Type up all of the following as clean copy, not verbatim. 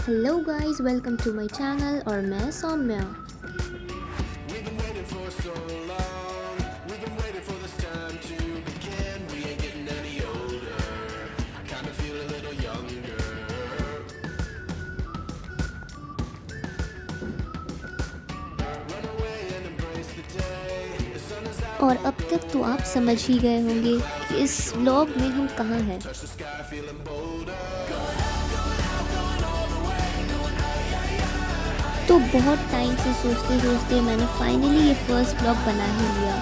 Hello guys, welcome to my channel और मैं Saumya. We've been waiting for so long. We've been waiting for this time to begin. We ain't getting any older. I kinda feel a little younger. Run away and embrace the day. The sun is out. और अब तक तो आप समझ ही गए होंगे कि इस व्लॉग में हम कहाँ हैं। Touch the sky, feeling bolder. तो बहुत टाइम से सोचते सोचते मैंने फाइनली ये फर्स्ट व्लॉग बना ही लिया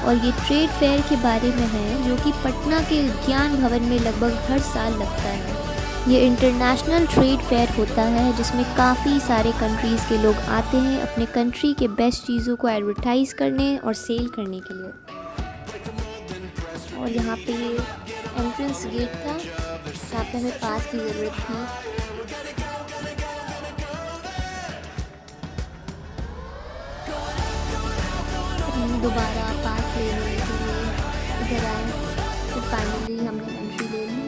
और ये ट्रेड फेयर के बारे में है जो कि पटना के ज्ञान भवन में लगभग हर साल लगता है। ये इंटरनेशनल ट्रेड फेयर होता है जिसमें काफ़ी सारे कंट्रीज़ के लोग आते हैं अपने कंट्री के बेस्ट चीज़ों को एडवर्टाइज़ करने और सेल करने के लिए। और यहाँ पे एंट्रेंस गेट था जहाँ पे हमें पास की ज़रूरत थी। हमने दोबारा पास लेने के लिए इधर आए, तो फाइनली हमने एंट्री ले ली।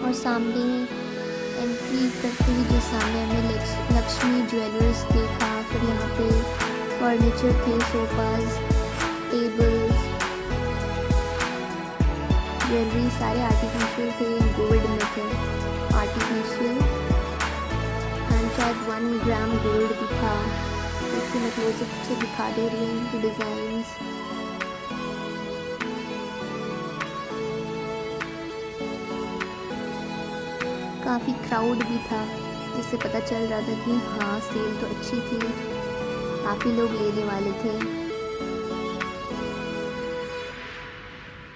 और सामने एंट्री करते ही जो सामने हमने लक्ष्मी ज्वेलर्स देखा। फिर यहाँ पे फर्नीचर थे, सोफाज, टेबल्स, ज्वेलरी सारे आर्टिफिशियल थे, गोल्ड में थे आर्टिफिशियल, एंड शायद 1 ग्राम गोल्ड भी था। देखिए मैं क्लोजअप से दिखा दे रही हूँ कि डिज़ाइंस। काफ़ी क्राउड भी था जिससे पता चल रहा था कि हाँ सेल तो अच्छी थी, काफ़ी लोग लेने वाले थे।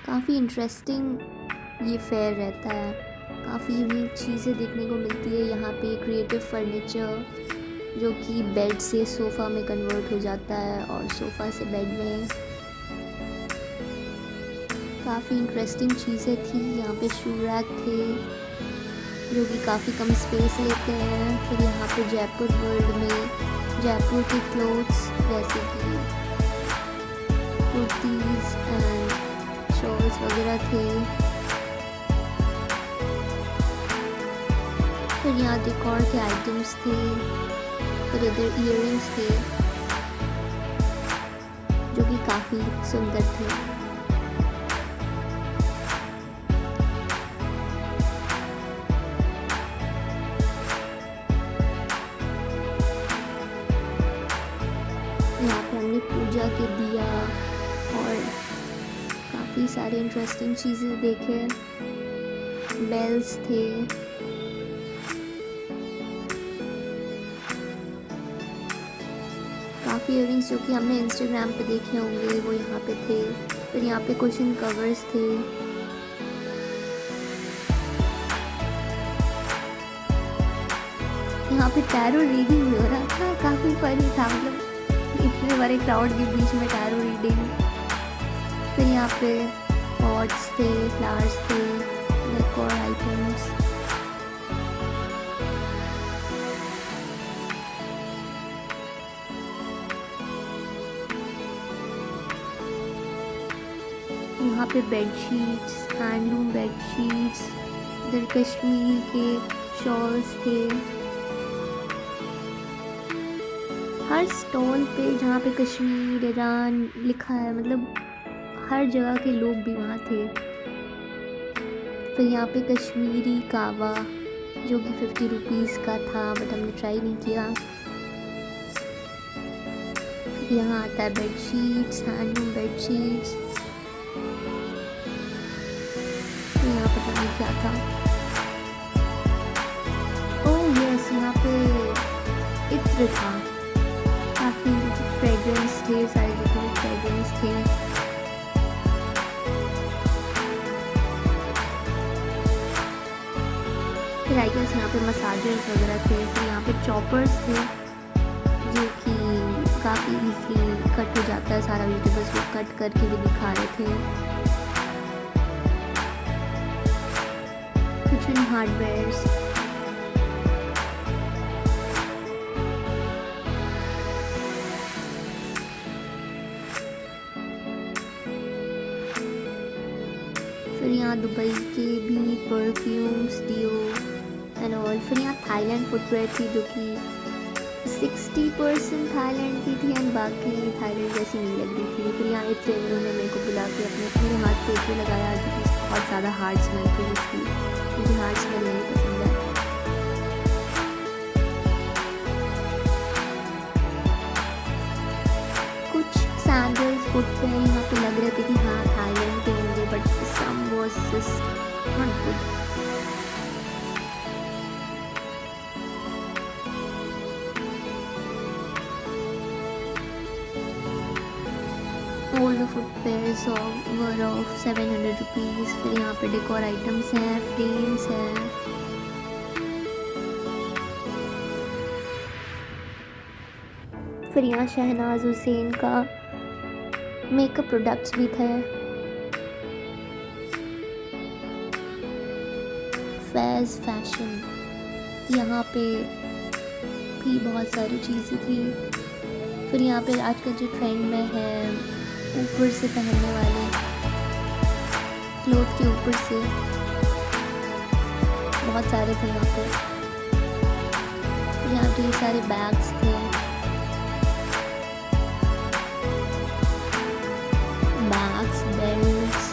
काफ़ी इंटरेस्टिंग ये फेयर रहता है, काफ़ी यूनिक चीज़ें देखने को मिलती है। यहाँ पे क्रिएटिव फर्नीचर जो कि बेड से सोफ़ा में कन्वर्ट हो जाता है और सोफ़ा से बेड में। काफ़ी इंटरेस्टिंग चीज़ें थी। यहाँ पे शू रैक थे जो कि काफ़ी कम स्पेस लेते हैं। फिर यहाँ पे जयपुर वर्ल्ड में जयपुर के क्लोथ्स जैसे कि कुर्तीज़ एंड शॉल्स वगैरह थे। फिर यहाँ डेकोर के आइटम्स थे। फिर इधर इयररिंग्स थे जो कि काफ़ी सुंदर थे। यहाँ पे हमने पूजा के दिया और काफ़ी सारे इंटरेस्टिंग चीज़ें देखे। बेल्स थे, काफ़ी इयररिंग्स जो कि हमने इंस्टाग्राम पे देखे होंगे वो यहाँ पे थे। फिर यहाँ पे कुशन कवर्स थे। यहाँ पे टैरो रीडिंग भी हो रहा था, काफ़ी फनी था, मतलब इतने बड़े क्राउड के बीच में टैरो रीडिंग। फिर यहाँ पे पॉट्स थे, फ्लावर्स थे, डेकोर आइटम्स। यहाँ पे बेडशीट्स, हैंडलूम बेडशीट्स, इधर कश्मीर के शॉल्स थे। हर स्टॉल पे जहाँ पे कश्मीर, ईरान लिखा है, मतलब हर जगह के लोग भी वहाँ थे। फिर यहाँ पे कश्मीरी कावा जो कि 50 रुपीज़ का था, बट हमने ट्राई नहीं किया। फिर यहाँ आता है बेडशीट्स, हैंडलूम बेडशीट्स। यहाँ पता नहीं क्या था। ओह यस, यहाँ पे इत्र था, काफ़ी फ्रेग्रेंस थे, सारी जगह फ्रेग्रेंस थे। फिर आई गेस यहाँ पे मसाजर्स वगैरह थे। फिर यहाँ पे चॉपर्स थे जो कि काफ़ी इजीली कट हो जाता है, सारा वेजिटेबल्स को कट करके भी दिखा रहे थे। किचन हार्डवेयर्स, फिर यहाँ दुबई के भी परफ्यूम्स, डियो एंड ऑल। फिर यहाँ थाईलैंड फुटवेयर थी जो कि 60% थाईलैंड की थी एंड बाकी थाईलैंड जैसी नहीं लग रही थी। फिर यहाँ एक ट्रेनर ने मेरे को बुला के अपने हाथ पे ऊपर लगाया जो कि बहुत ज़्यादा हार्ड स्मेल थी उसकी, मुझे हार्ड स्मेल नहीं पसंद है। कुछ सैंडल्स फुटवेयर यहाँ पे लग रहे थे कि हाँ थाईलैंड के होंगे, but some was just not good. All the footwears were of 700 rupees। फिर यहाँ पे डेकोर आइटम्स हैं, फ्रेम्स हैं। फिर यहाँ शहनाज हुसैन का मेकअप प्रोडक्ट्स भी थे। फैज़ फैशन, यहाँ पे भी बहुत सारी चीज़ें थी। फिर यहाँ पे आजकल जो ट्रेंड में है ऊपर से पहनने वाले क्लोथ के ऊपर से, बहुत सारे थे यहाँ पे। यहाँ ढेर सारे बैग्स थे, बैग्स, बेल्ट्स।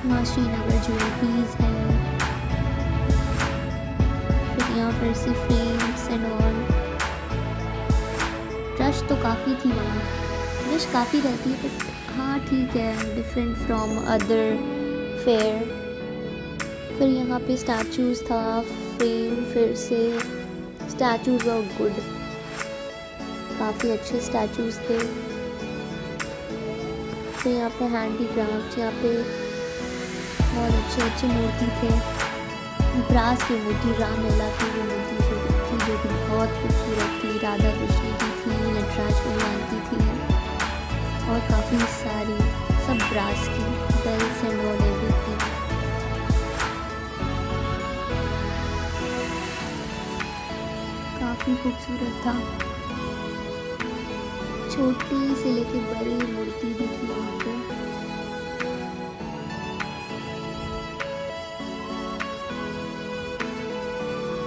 यहाँ श्रीनगर ज्वेलरीज है। फिर यहाँ पर से फ्रेम्स एंड ऑल। रश तो काफ़ी थी वहाँ, रश काफ़ी रहती है बट हाँ ठीक है, डिफरेंट फ्रॉम अदर फेयर। फिर यहाँ पे स्टैचूज़ था, फ्रेम, फिर से स्टैचूज़ ऑफ गुड, काफ़ी अच्छे स्टैचूज़ थे। फिर यहाँ पे हैंडीक्राफ्ट, यहाँ पे बहुत अच्छे अच्छे मूर्ति थे। ब्रास की मूर्ति, राम लला की वो मूर्ति थी जो कि बहुत खूबसूरत थी, राधा कृष्ण की थी, नटराज भगवान की थी और काफ़ी सारी सब ब्रास की, बेल्स एंड ऑल एवरीथिंग। काफ़ी खूबसूरत था, छोटी से लेके बड़ी मूर्ति भी थी वहाँ पे।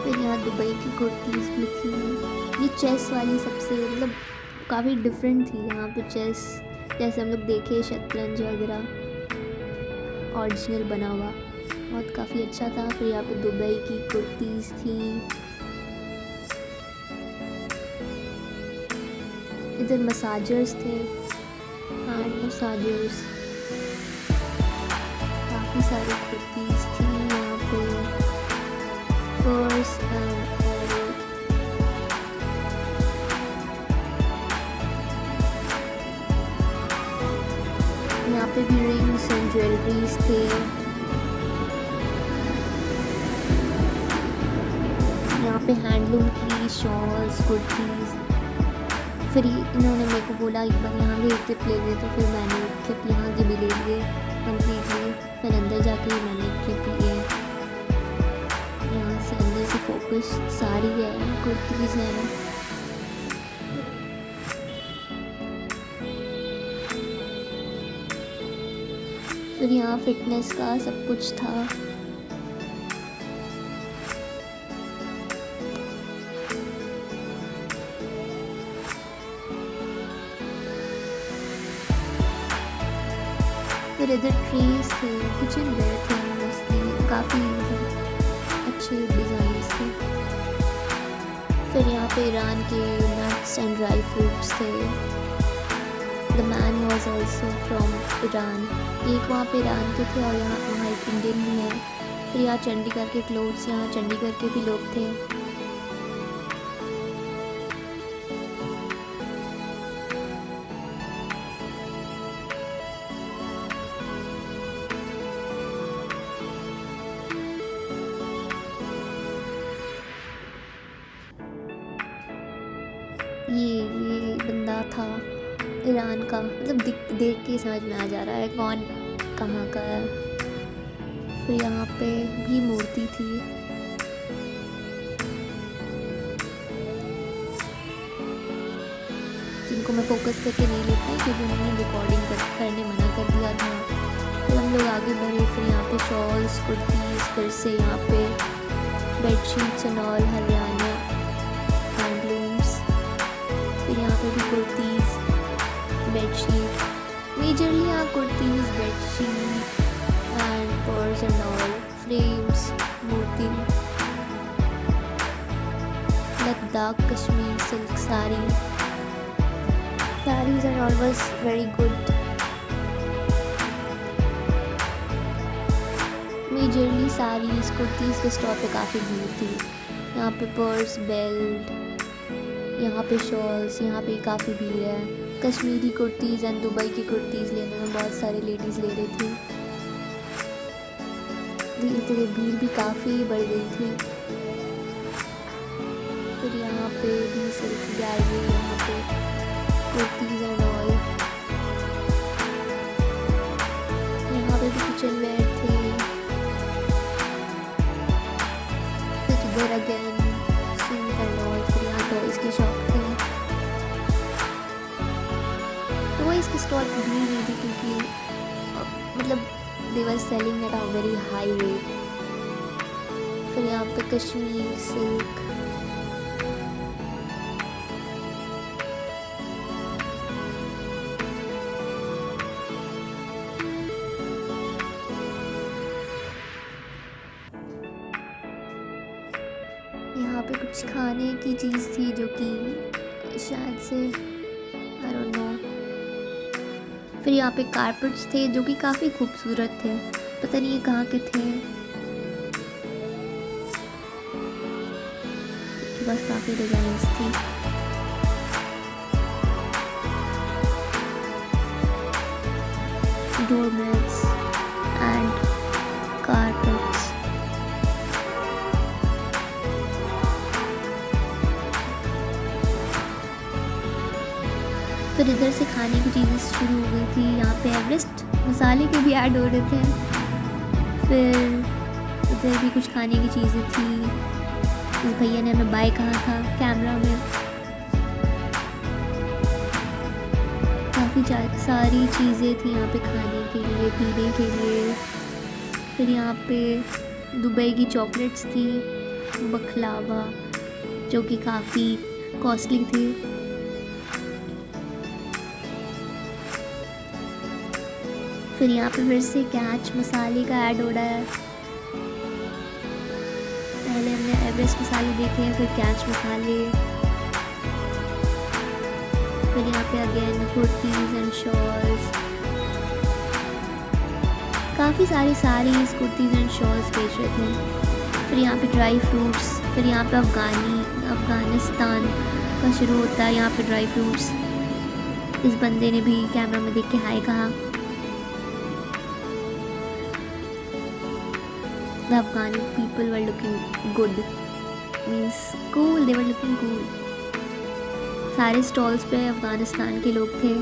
फिर यहाँ दुबई की कुर्तीज़ भी थी। ये चेस वाली सबसे मतलब काफ़ी डिफरेंट थी। यहाँ पे चेस जैसे हम लोग देखे शतरंज वगैरह ओरिजिनल बना हुआ, बहुत काफ़ी अच्छा था। फिर यहाँ पे दुबई की कुर्तीज़ थी। इधर मसाजर्स थे, हैंड मसाजर्स, काफ़ी सारी कुर्तीज़ थी यहाँ पे। पर्स यहाँ पे भी रिंग्स एंड ज्वेलरीज थे। यहाँ पे हैंडलूम की शॉल्स, कुर्तीज़। फिर इन्होंने मेरे को बोला एक बार यहाँ भी एक क्लिप ले लिए, तो फिर मैंने एक क्लिप यहाँ की भी ले लिए कम्प्लीटली। फिर अंदर जाके मैंने एक क्लिप लिए, यहाँ से अंदर से फोकस सारी है, कुर्तीज़ हैं। फिर यहाँ फिटनेस का सब कुछ था। फिर इधर ट्रीज थे, किचन वेयर थे, मोस्टली काफ़ी अच्छे डिज़ाइंस थे। फिर यहाँ पे ईरान के नट्स एंड ड्राई फ्रूट्स थे। The man was also from Iran, एक वहाँ पे ईरान के थे और वहाँ एक इंडियन भी है। फिर यहाँ चंडीगढ़ के क्लोथ्स, यहाँ चंडीगढ़ के भी लोग थे। ये बंदा था ईरान का, मतलब देख के समझ में आ जा रहा है कौन कहाँ का है। फिर यहाँ पे भी मूर्ति थी। को मैं फोकस करके नहीं ले पाई क्योंकि उन्होंने रिकॉर्डिंग करने मना कर दिया था। फिर हम लोग आगे बढ़े, फिर यहाँ पे शॉल्स, कुर्तीज़, फिर से यहाँ पे bedsheets and all, Haryana handlooms. फिर यहाँ पे भी कुर्तीज़, बेडशीट, मेजरली यहाँ kurtis, bedsheet and purse and all, frames, मूर्ति, Ladakh Kashmir silk sarees and all was very good. Majorly saris, kurtis के स्टॉल पे काफ़ी भीड़ थी। यहाँ पे पर्स, बेल्ट, यहाँ पे शॉल्स, यहाँ पे काफ़ी भीड़ है। कश्मीरी कुर्तीज़ एंड दुबई की कुर्तीज़ लेने में बहुत सारे लेडीज़ ले रही थी। धीरे धीरे भीड़ भी काफ़ी बढ़ गई थी। फिर यहाँ पे भी सिल्क गैलरी, यहाँ पे कुर्तीज़ एंड ऑल, यहाँ पे भी किचन वेयर थे। फिर इधर अगेन सूट एंड ऑल, फिर यहाँ टॉयज़ की शॉप थे। टॉयज़ के स्टॉल पर भीड़ नहीं थी क्योंकि मतलब they were selling at a very high rate. फिर यहाँ पे कश्मीर सिल्क, यहाँ पे कुछ खाने की चीज़ थी जो कि शायद से आई डोंट नो। फिर यहाँ पे कारपेट्स थे जो कि काफ़ी खूबसूरत थे, पता नहीं ये कहाँ के थे। बस काफ़ी डिज़ाइंस थी। Doormats and carpets. फिर इधर से खाने की चीज़ें शुरू हो गई थी। यहाँ पे एवरेस्ट मसाले के भी ऐड हो रहे थे। फिर इधर भी कुछ खाने की चीज़ें थी। इस भैया ने हमें बाय कहा था कैमरा में। काफ़ी सारी चीज़ें थी यहाँ पे खाने के लिए, पीने के लिए। फिर यहाँ पे दुबई की चॉकलेट्स थी, बखलावा, जो कि काफ़ी कॉस्टली थी। फिर यहाँ पे फिर से कैच मसाले का ऐड हो रहा है। पहले हमने एवरेस्ट मसाले देखे हैं, फिर कैच मसाले। फिर यहाँ पे अगेन कुर्तीज़ एंड शॉल्स, काफ़ी सारी साड़ीज़, कुर्तीज़ एंड शॉल्स बेच रहे थे। फिर यहाँ पे ड्राई फ्रूट्स। फिर यहाँ पे अफ़गानिस्तान का शुरू होता है यहाँ पे ड्राई फ्रूट्स। इस बंदे ने भी कैमरा में देख के हाय कहा। The Afghani people were looking good, means cool, they were looking cool. सारे स्टॉल्स पे अफ़गानिस्तान के लोग थे।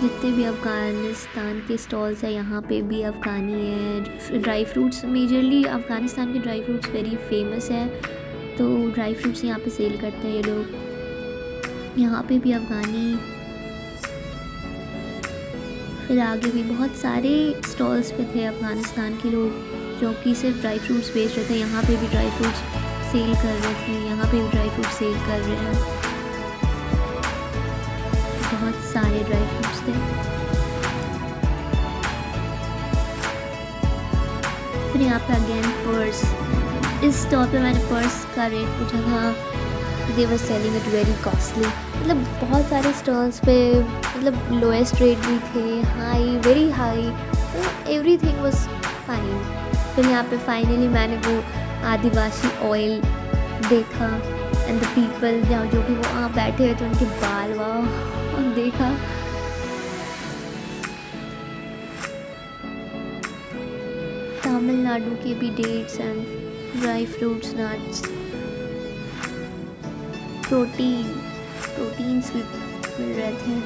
जितने भी अफ़गानिस्तान के स्टॉल्स हैं यहाँ पे भी अफ़गानी है। ड्राई फ्रूट्स, मेजरली अफ़गानिस्तान के ड्राई फ्रूट्स वेरी फेमस है, तो ड्राई फ्रूट्स यहाँ पे सेल करते हैं ये लोग। यहाँ पे भी अफ़गानी। फिर आगे भी बहुत सारे स्टॉल्स पे थे अफ़गानिस्तान के लोग जो कि सिर्फ ड्राई फ्रूट्स बेच रहे थे। यहाँ पे भी ड्राई फ्रूट्स सेल कर रहे थे, यहाँ पे भी ड्राई फ्रूट्स सेल कर रहे हैं। बहुत सारे ड्राई फ्रूट्स थे। फिर यहाँ पे अगेन पर्स। इस स्टॉल पे मैंने पर्स का रेट पूछा था, they were selling it very costly. मतलब बहुत सारे स्टॉल्स पे मतलब लोएस्ट रेट भी थे, high, very high, everything was fine. फिर यहाँ पे फाइनली मैंने वो आदिवासी ऑयल देखा एंड द पीपल जहाँ जो कि वो वहाँ बैठे हुए थे, उनके बाल वाह देखा। तमिलनाडु के भी dates and dry fruits, nuts, proteins भी मिल रहे थे।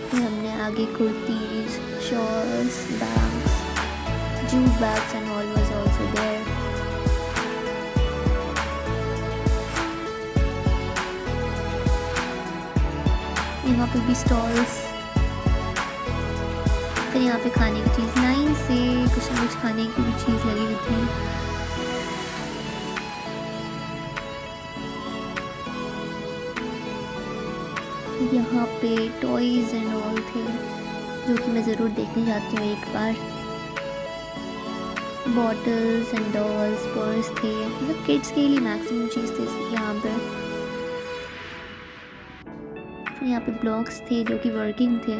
फिर हमने आगे kurtis, shawls, bags, jute bags and all was also there. यहाँ पे भी स्टॉल्स, फिर यहाँ पे खाने की चीज़, लाइन से कुछ ना कुछ खाने की भी चीज़ लगी हुई थी। यहाँ पे टॉयज़ एंड ऑल थे जो कि मैं ज़रूर देखने जाती हूँ एक बार। बॉटल्स एंड डॉल्स, पर्स थे, मतलब किड्स के लिए मैक्सिमम चीज़ थे यहाँ पे। फिर यहाँ पे ब्लॉक्स थे जो कि वर्किंग थे।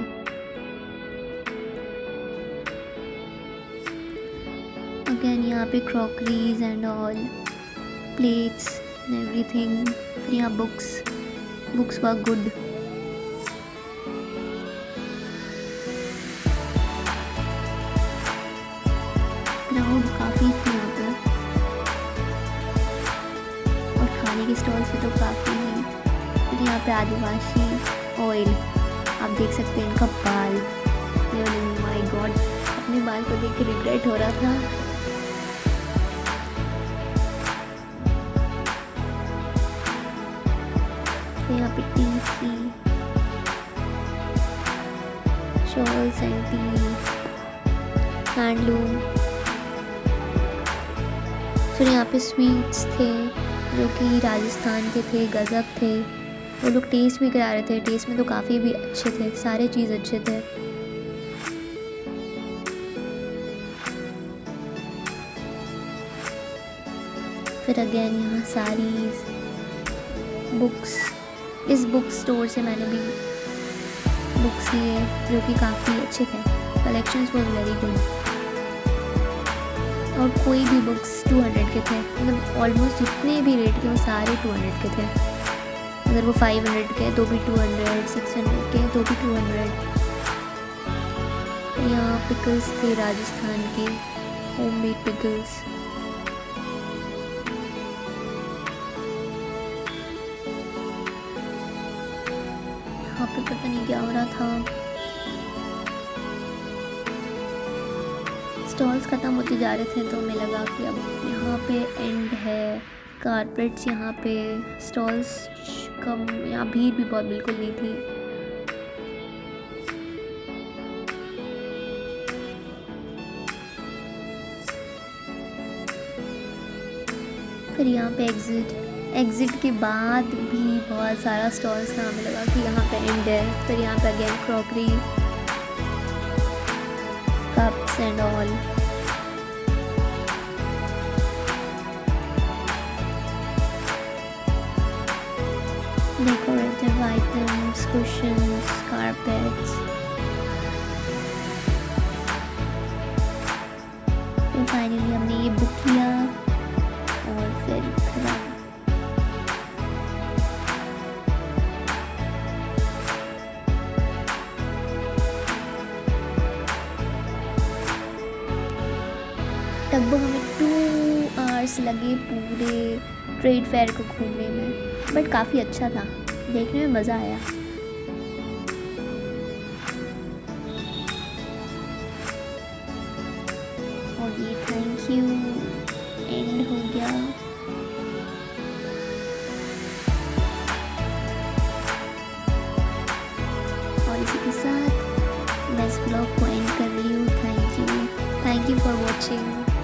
अगेन यहाँ पे crockeries and all, plates and everything. फिर यहाँ बुक्स वर गुड। क्राउड काफ़ी थी यहाँ पे, और खाने के स्टॉल से तो काफ़ी ही। फिर यहाँ पे आदिवासी ऑयल, आप देख सकते हैं इनका बाल। माय गॉड, अपने बाल को देख के रिग्रेट हो रहा था। फिर यहाँ पे T, shawls and T, handloom. फिर यहाँ पे स्वीट्स थे जो कि राजस्थान के थे, गजब थे। वो लोग टेस्ट भी करा रहे थे, टेस्ट में तो काफ़ी भी अच्छे थे, सारे चीज़ अच्छे थे। फिर अगेन यहाँ सारीज, बुक्स। इस बुक स्टोर से मैंने भी बुक्स लिए जो कि काफ़ी अच्छे थे, कलेक्शंस वॉज वेरी गुड। और कोई भी बुक्स 200 के थे, मतलब ऑलमोस्ट जितने भी रेट के वो सारे 200 के थे। अगर वो 500 के तो भी 200, 600 के तो भी 200। यहाँ पिकल्स थे राजस्थान के, होममेड पिकल्स। यहाँ पे पता नहीं क्या हो रहा था। स्टॉल्स ख़त्म होते जा रहे थे तो मैं लगा कि अब यहाँ पे एंड है। कारपेट्स यहाँ पे, स्टॉल्स कम, यहाँ भीड़ भी बहुत बिल्कुल नहीं थी। फिर यहाँ पे एग्ज़िट के बाद भी बहुत सारा स्टॉल्स था, हमें लगा कि यहाँ पे एंड है। फिर यहाँ पे again crockery, cups and all. Decorative items, cushions, carpets. तो फाइनली हमने ये बुक किया और फिर खत्म। लगभग हमें 2 आवर्स लगे पूरे ट्रेड फेयर को घूमने में, बट काफ़ी अच्छा था, देखने में मज़ा आया। और ये थैंक यू एंड हो गया। और इसी के साथ मैं इस ब्लॉग को एंड कर रही हूँ। Thank you for watching.